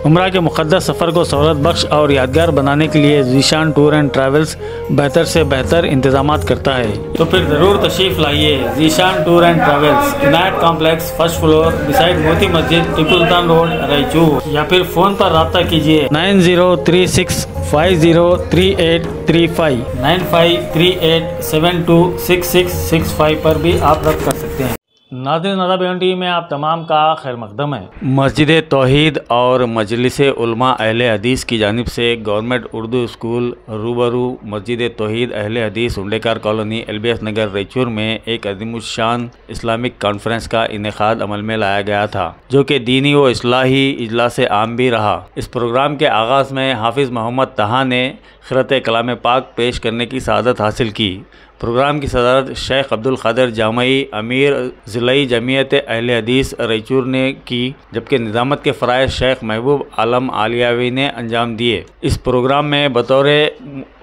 عمرہ کے مقدس سفر کو سہولت بخش اور یادگار بنانے کے لیے ذیشان ٹور اینڈ ٹریولز بہتر سے بہتر انتظامات کرتا ہے۔ تو پھر ضرور تشریف لائیے Zeeshan tour and travels, Inayat complex, first floor, beside Moti Masjid, Tipu Sultan road, Raichur, یا پھر فون پر رابطہ کیجیے 9036503835 9538726665 پر بھی آپ رابطہ کر سکتے ہیں۔ ناظرین، نظر ٹی وی میں آپ تمام کا خیر مقدم ہے۔ مسجد توحید اور مجلس علماء اہل حدیث کی جانب سے گورنمنٹ اردو اسکول روبرو مسجد توحید اہل حدیث ہنڈیکار کالونی LBS نگر رائچور میں ایک عظیم الشان اسلامک کانفرنس کا انعقاد عمل میں لایا گیا تھا، جو کہ دینی و اصلاحی اجلاس عام بھی رہا۔ اس پروگرام کے آغاز میں حافظ محمد طہا نے خطبہ کلام پاک پیش کرنے کی سعادت حاصل کی۔ پروگرام کی صدارت شیخ عبدالقادر جامعی امیر ضلعی جمعیت اہل حدیث رائچور نے کی، جبکہ نظامت کے فرائض شیخ محبوب عالم عالیاوی نے انجام دیے۔ اس پروگرام میں بطور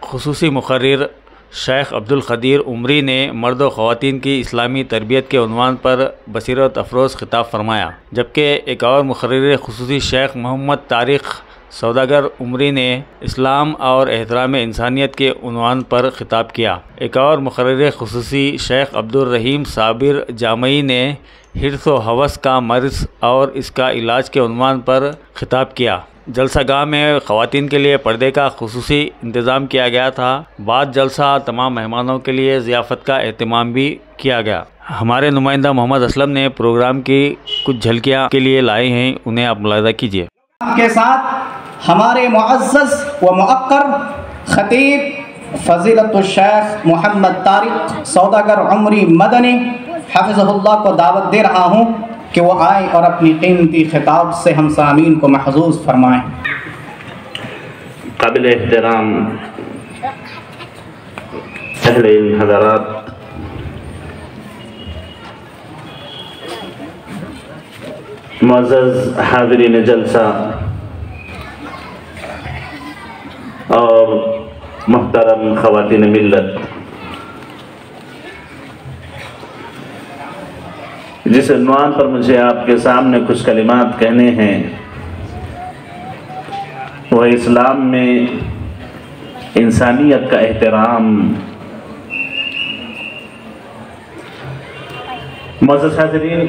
خصوصی مقرر شیخ عبدالقدیر عمری نے مرد و خواتین کی اسلامی تربیت کے عنوان پر بصیرت افروز خطاب فرمایا، جبکہ ایک اور مقرر خصوصی شیخ محمد طارق سوداگر عمری نے اسلام اور احترام انسانیت کے عنوان پر خطاب کیا۔ ایک اور مقرر خصوصی شیخ عبدالرحیم صابر جامعی نے حرص و ہوس کا مرض اور اس کا علاج کے عنوان پر خطاب کیا۔ جلسہ گاہ میں خواتین کے لیے پردے کا خصوصی انتظام کیا گیا تھا۔ بعد جلسہ تمام مہمانوں کے لیے ضیافت کا اہتمام بھی کیا گیا۔ ہمارے نمائندہ محمد اسلم نے پروگرام کی کچھ جھلکیاں کے لیے لائے ہیں، انہیں آپ ملاحظہ کیجیے۔ کے ساتھ ہمارے معزز و مؤقر خطیب فضیلت الشیخ محمد طارق سوداگر عمری مدنی حفظہ اللہ کو دعوت دے رہا ہوں کہ وہ آئیں اور اپنی قیمتی خطاب سے ہم سامعین کو محظوظ فرمائیں۔ قابل احترام اہل علم حضرات، معزز حاضرین جلسہ اور محترم خواتین ملت، جس عنوان پر مجھے آپ کے سامنے کچھ کلمات کہنے ہیں وہ اسلام میں انسانیت کا احترام۔ معزز حاضرین،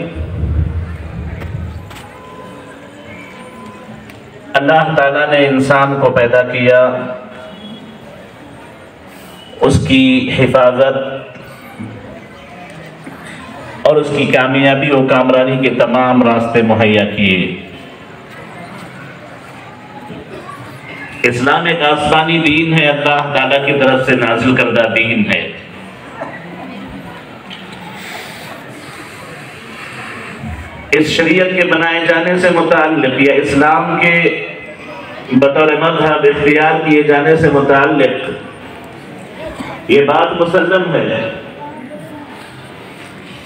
اللہ تعالیٰ نے انسان کو پیدا کیا، اس کی حفاظت اور اس کی کامیابی و کامرانی کے تمام راستے مہیا کیے۔ اسلام ایک آسمانی دین ہے، اللہ تعالیٰ کی طرف سے نازل کردہ دین ہے۔ اس شریعت کے بنائے جانے سے متعلق یا اسلام کے بطور مذہب اختیار کیے جانے سے متعلق یہ بات مسلم ہے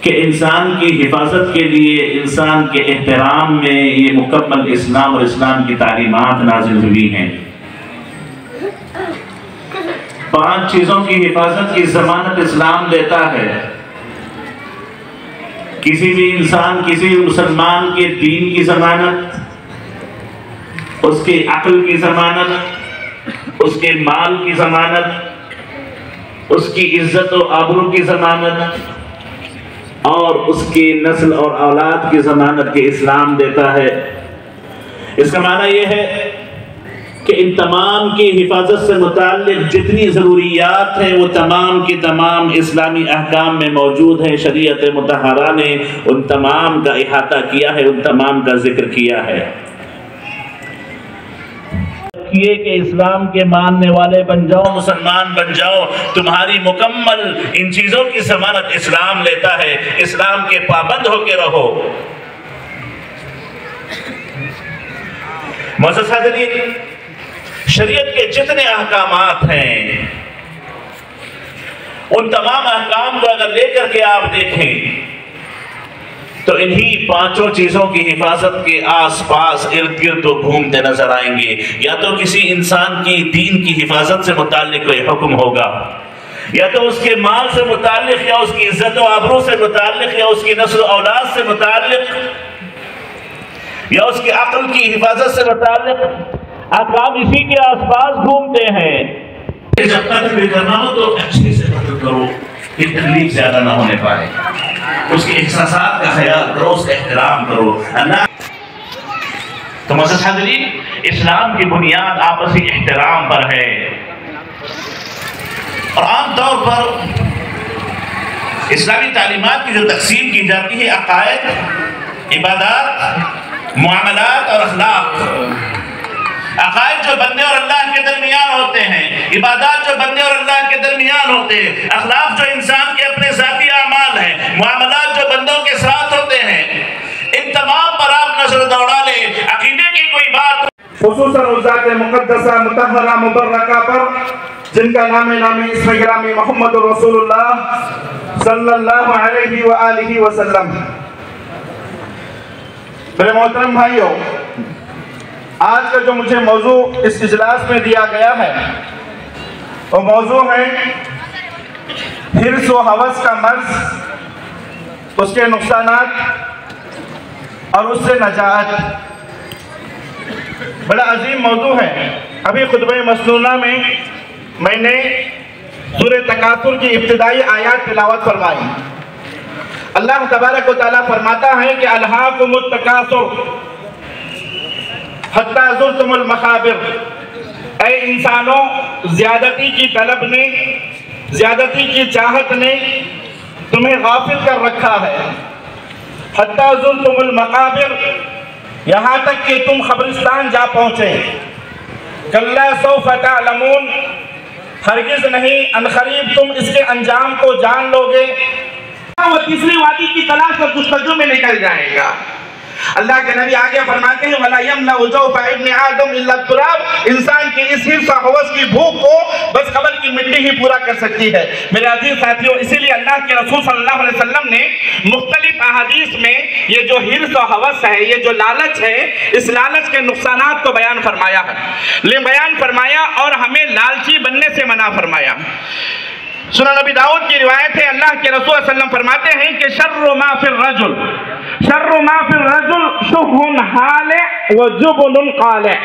کہ انسان کی حفاظت کے لیے، انسان کے احترام میں یہ مکمل اسلام اور اسلام کی تعلیمات نازل ہوئی ہیں۔ 5 چیزوں کی حفاظت کی ضمانت اسلام دیتا ہے۔ کسی بھی انسان، کسی بھی مسلمان کے دین کی ضمانت، اس کی عقل کی ضمانت، اس کے مال کی ضمانت، اس کی عزت و آبرو کی ضمانت اور اس کی نسل اور اولاد کی ضمانت کے اسلام دیتا ہے۔ اس کا معنی یہ ہے کہ ان تمام کی حفاظت سے متعلق جتنی ضروریات ہیں وہ تمام کی تمام اسلامی احکام میں موجود ہیں۔ شریعت مطہرہ نے ان تمام کا احاطہ کیا ہے، ان تمام کا ذکر کیا ہے کہ اسلام کے ماننے والے بن جاؤ، مسلمان بن جاؤ، تمہاری مکمل ان چیزوں کی ضمانت اسلام لیتا ہے۔ اسلام کے پابند ہو کے رہو۔ معزز حاضرین، شریعت کے جتنے احکامات ہیں ان تمام احکام کو اگر لے کر کے آپ دیکھیں تو انہی 5 چیزوں کی حفاظت کے آس پاس ارد گرد گھومتے نظر آئیں گے۔ یا تو کسی انسان کی دین کی حفاظت سے متعلق کوئی حکم ہوگا، یا تو اس کے مال سے متعلق، یا اس کی عزت و آبرو سے متعلق، یا اس کی نسل و اولاد سے متعلق، یا اس کی عقل کی حفاظت سے متعلق احکام اسی کے آس پاس گھومتے ہیں. جب قتل بھی کرنا ہو تو اچھے سے قتل کرو کہ تکلیف زیادہ نہ ہونے پائے. اس کے احساسات کا خیال کرو، اس کا احترام کرو. اللہ تو معزز حاضرین، اسلام کی بنیاد آپسی احترام پر ہے. اور عام طور پر اسلامی تعلیمات کی جو تقسیم کی جاتی ہے عقائد، عبادات، معاملات اور اخلاق. عقائد جو بندے اور اللہ کے درمیان ہوتے ہیں، عبادات جو بندے اور اللہ کے درمیان ہوتے ہیں، اخلاق جو انسان کے اپنے ذاتی اعمال ہیں، معاملات جو بندوں کے ساتھ ہوتے ہیں، ان تمام پر آپ نظر دوڑا لیں. عقیدے کی کوئی بات خصوصاً اس ذات مقدسہ مطہرہ مبرکہ پر جن کا نام اسم گرامی محمد رسول اللہ صلی اللہ علیہ وآلہ وسلم. میرے محترم بھائیوں، آج کا جو مجھے موضوع اس اجلاس میں دیا گیا ہے وہ موضوع ہے حرص و ہوس کا مرض، اس کے نقصانات اور اس سے نجات. بڑا عظیم موضوع ہے. ابھی خطبہ مسنونہ میں نے سورہ تکاثر کی ابتدائی آیات تلاوت فرمائی. اللہ تبارک و تعالیٰ فرماتا ہے کہ الہاکم التکاثر حتی زرتم المقابر. اے انسانوں، زیادتی کی طلب نے، زیادتی کی چاہت نے تمہیں غافل کر رکھا ہے. حتی زرتم المقابر، یہاں تک کہ تم قبرستان جا پہنچے. کلا سوف تعلمون، ہرگز نہیں، عنقریب تم اس کے انجام کو جان لو گے. وہ تیسری وادی کی تلاش اور جستجو میں نکل جائے گا. اللہ کے نبی آگے فرماتے ہیں وَلَا يَمْلَأُ جَوْفَ ابْنِ آدم إِلَّا التُّرَابُ. انسان کی اس حرص و ہوس کی بھوک کو بس قبر کی مٹی ہی پورا کر سکتی ہے. میرے عزیز ساتھیوں، اسی لیے اللہ کے رسول صلی اللہ علیہ وسلم نے مختلف احادیث میں یہ جو حرص و ہوس ہے، یہ جو لالچ ہے، اس لالچ کے نقصانات کو بیان فرمایا اور ہمیں لالچی بننے سے منع فرمایا. سنن نبی داؤد کی روایت ہے، اللہ کے رسول صلی اللہ علیہ وسلم فرماتے ہیں کہ شر ما فی الرجل شح حالع و جبن قالع.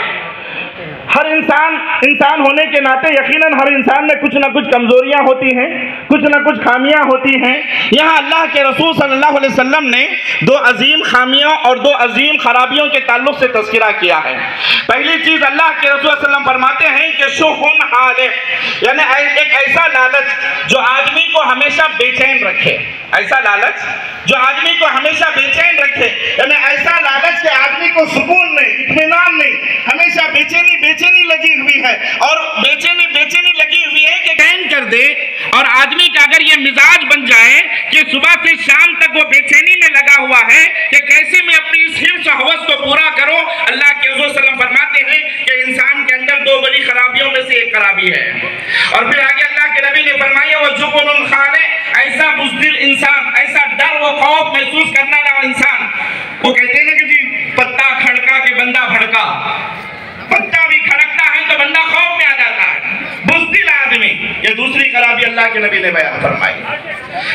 ہر انسان ہونے کے ناطے یقیناً ہر انسان میں کچھ نہ کچھ کمزوریاں ہوتی ہیں، کچھ نہ کچھ خامیاں ہوتی ہیں. یہاں اللہ کے رسول صلی اللہ علیہ وسلم نے دو عظیم خامیوں اور دو عظیم خرابیوں کے تعلق سے تذکرہ کیا ہے. پہلی چیز اللہ کے رسول صلی اللہ علیہ وسلم فرماتے ہیں کہ شح حالع، یعنی ایک ایسا لالچ جو آدمی کو ہمیشہ بے چین رکھے. ایسا لالچ جو آدمی کو ہمیشہ بے چین رکھے، یعنی ایسا لالچ کہ آدمی کو سکون نہیں، اطمینان نہیں، ہمیشہ بے چینی لگی ہوئی ہے. اور بے چینی لگی ہوئی ہے کہ چین کر دے. اور آدمی کا اگر یہ مزاج بن جائے کہ صبح سے شام تک وہ بے چینی میں لگا ہوا ہے کہ کیسے میں اپنی اس حرص و ہوس کو پورا کروں، اللہ کے رسول صلی اللہ علیہ وسلم فرماتے ہیں کہ انسان کے اندر دو بڑی خرابیوں میں سے ایک خرابی ہے. اور پھر آگے اللہ کے نبی نے فرمایا وہ جبن خالع، ایسا بزدل انسان، ایسا ڈر و خوف محسوس کرنے والا انسان. وہ کہتے ہیں کہ جی پتا کھڑکا کہ بندہ بھڑکا، پتا بھی کھڑکتا ہے تو بندہ خوف میں آ جاتا ہے، بزدل آدمی. یہ دوسری خرابی اللہ کے نبی نے بیان فرمائی.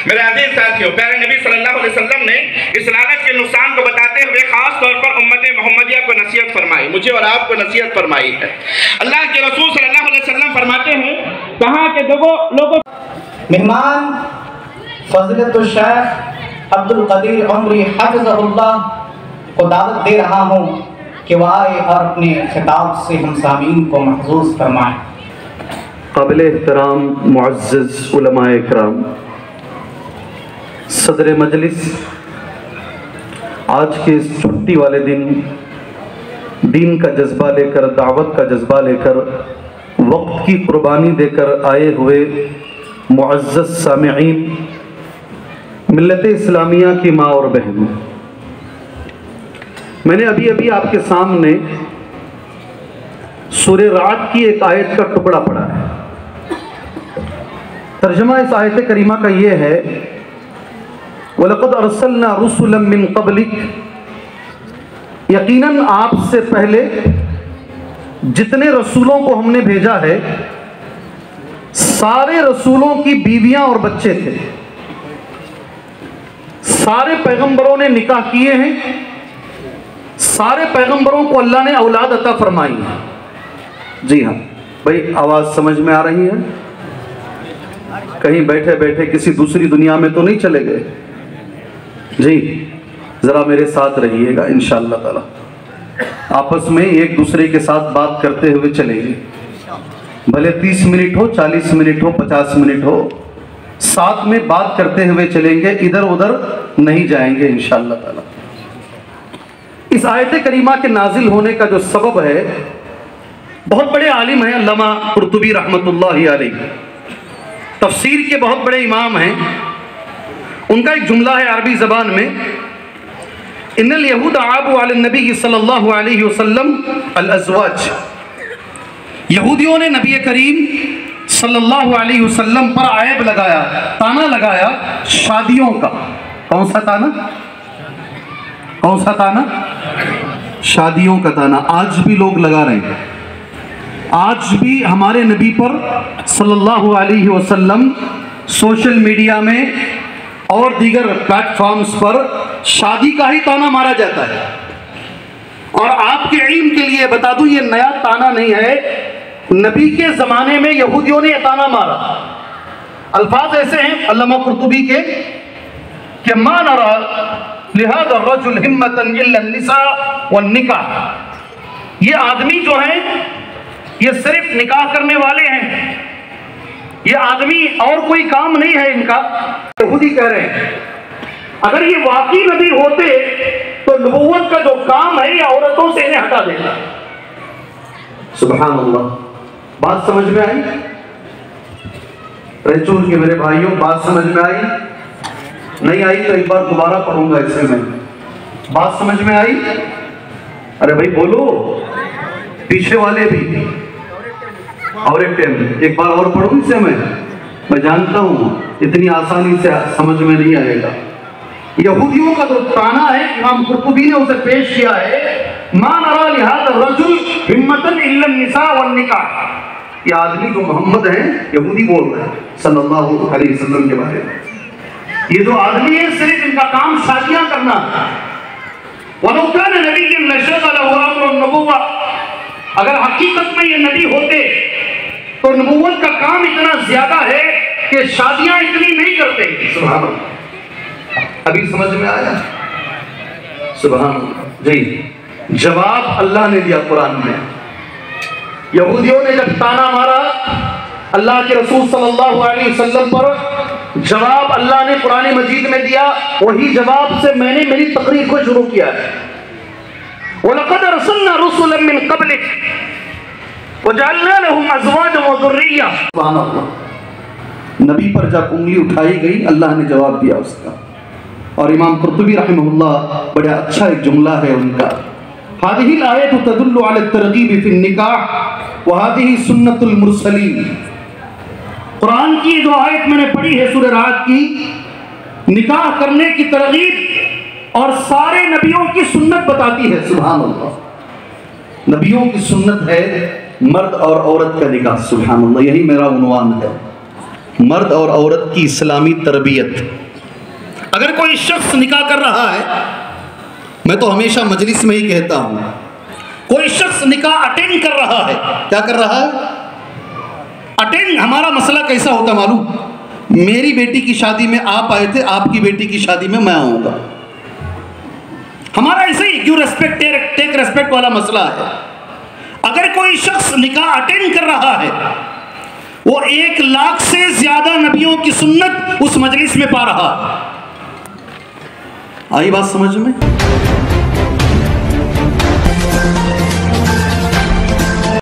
میرے عزیز ساتھیوں، پیارے نبی صلی اللہ علیہ وسلم نے اس لالچ کے نقصان کو بتاتے ہوئے خاص طور پر امت محمدیہ کو نصیحت فرمائی، مجھے اور آپ کو نصیحت فرمائی ہے. اللہ کے رسول صلی اللہ علیہ وسلم فرماتے ہیں کہاں کہ لوگوں مہمان فضیلت الشیخ عبد القدیر عمری حفظہ اللہ کو دعوت دے رہا ہوں کہ وہ آئے اور اپنے خطاب سے ہم سامعین کو محظوظ فرمائیں. قابل احترام معزز علماء اکرام، صدر مجلس، آج کے اس چھٹی والے دن دین کا جذبہ لے کر، دعوت کا جذبہ لے کر، وقت کی قربانی دے کر آئے ہوئے معزز سامعین، ملت اسلامیہ کی ماں اور بہنوں، میں نے ابھی آپ کے سامنے سورہ رعد کی ایک آیت کا ٹکڑا پڑھا ہے. ترجمہ اس آیت کریمہ کا یہ ہے وَلَقَدْ أَرْسَلْنَا رُسُلًا مِّن قَبْلِكَ، یقیناً آپ سے پہلے جتنے رسولوں کو ہم نے بھیجا ہے سارے رسولوں کی بیویاں اور بچے تھے. سارے پیغمبروں نے نکاح کیے ہیں، سارے پیغمبروں کو اللہ نے اولاد عطا فرمائی ہے. جی ہاں بھائی، آواز سمجھ میں آ رہی ہے؟ کہیں بیٹھے بیٹھے کسی دوسری دنیا میں تو نہیں چلے گئے؟ جی ذرا میرے ساتھ رہیے گا انشاءاللہ تعالی. آپس میں ایک دوسرے کے ساتھ بات کرتے ہوئے چلیں گے، بھلے 30 منٹ ہو، 40 منٹ ہو، 50 منٹ ہو، ساتھ میں بات کرتے ہوئے چلیں گے، ادھر ادھر نہیں جائیں گے انشاءاللہ تعالی. اس آیت کریمہ کے نازل ہونے کا جو سبب ہے، بہت بڑے عالم ہیں علامہ قرطبی رحمۃ اللہ علیہ، تفسیر کے بہت بڑے امام ہیں. ان کا ایک جملہ ہے عربی زبان میں، ان الیہود عابوا علی النبی صلی اللہ علیہ وسلم الازواج. یہودیوں نے نبی کریم صلی اللہ علیہ وسلم پر عیب لگایا، تانا لگایا شادیوں کا. کون سا تانا؟ کون سا تانا؟ شادیوں کا تانا. آج بھی لوگ لگا رہے ہیں. آج بھی ہمارے نبی پر صلی اللہ علیہ وسلم سوشل میڈیا میں اور دیگر پلیٹ فارمز پر شادی کا ہی تانا مارا جاتا ہے. اور آپ کے علم کے لیے بتا دوں، یہ نیا تانا نہیں ہے، نبی کے زمانے میں یہودیوں نے یہ تانا مارا. الفاظ ایسے ہیں علامہ قرطبی کے کہ ما نرى لهذا الرجل همة الا النساء والنکاح. یہ آدمی جو ہیں یہ صرف نکاح کرنے والے ہیں، یہ آدمی اور کوئی کام نہیں ہے ان کا. یہودی کہہ رہے ہیں اگر یہ واقعی نبی ہوتے تو نبوت کا جو کام ہے یہ عورتوں سے انہیں ہٹا دیتا. سبحان اللہ. بات سمجھ میں آئی؟ رچور کے میرے بھائیوں، بات سمجھ میں آئی؟ نہیں آئی تو ایک بار دوبارہ پڑھوں گا اسے میں. بات سمجھ میں آئی؟ ارے بھائی بولو، پیچھے والے بھی. اور ایک بار اور پڑھوں اسے میں جانتا ہوں اتنی آسانی سے سمجھ میں نہیں آئے گا. یہودیوں کا جو تانا ہے امام قرطبی نے اسے پیش کیا ہے، ما نرى لهذا الرجل همة الا النساء والنکاح. یہ آدمی جو محمد ہیں یہودی بول رہے ہیں صلی اللہ علیہ وسلم کے بارے میں، یہ جو آدمی ہے صرف ان کا کام شادیاں کرنا ہے. وَلَوْ كَانَ نَبِيًّا لَشَغَلَهُ أَمْرُ النُّبُوَّةِ. اگر حقیقت میں یہ نبی ہوتے تو نبوت کا کام اتنا زیادہ ہے کہ شادیاں اتنی نہیں کرتے. سبحان اللہ. ابھی سمجھ میں آیا؟ سبحان اللہ. جی جواب اللہ نے دیا قرآن میں. یہودیوں نے جب تانا مارا اللہ کے رسول صلی اللہ علیہ وسلم پر، جواب اللہ نے قرآن مجید میں دیا. وہی جواب سے میں نے میری تقریر کو شروع کیا ہے. وَلَقَدْ أَرْسَلْنَا رُسُلًا مِّن قَبْلِكَ وَجَعَلْنَا لَهُمْ أَزْوَاجًا وَذُرِّيَّةً. سبحان اللہ. نبی پر جب انگلی اٹھائی گئی اللہ نے جواب دیا اس کا. اور امام قرطبی رحمہ اللہ بڑا اچھا ایک جملہ ہے ان کا، هذه الآية تدل على الترغيب في النكاح وهذه سنة المرسلين. قرآن کی جو آیت میں نے پڑھی ہے سورہ رعد کی، نکاح کرنے کی ترغیب اور سارے نبیوں کی سنت بتاتی ہے. سبحان اللہ. نبیوں کی سنت ہے مرد اور عورت کا نکاح. سبحان اللہ. یہی میرا عنوان ہے، مرد اور عورت کی اسلامی تربیت. اگر کوئی شخص نکاح کر رہا ہے، میں تو ہمیشہ مجلس میں ہی کہتا ہوں، کوئی شخص نکاح اٹینڈ کر رہا ہے، کیا کر رہا ہے؟ اٹینڈ. ہمارا مسئلہ کیسا ہوتا معلوم؟ میری بیٹی کی شادی میں آپ آئے تھے، آپ کی بیٹی کی شادی میں میں آؤں گا. ہمارا ایسے ہی کیوں ریسپیکٹ ٹیک ریسپیکٹ والا مسئلہ ہے. اگر کوئی شخص نکاح اٹینڈ کر رہا ہے، وہ 1 لاکھ سے زیادہ نبیوں کی سنت اس مجلس میں پا رہا. آئی بات سمجھ میں؟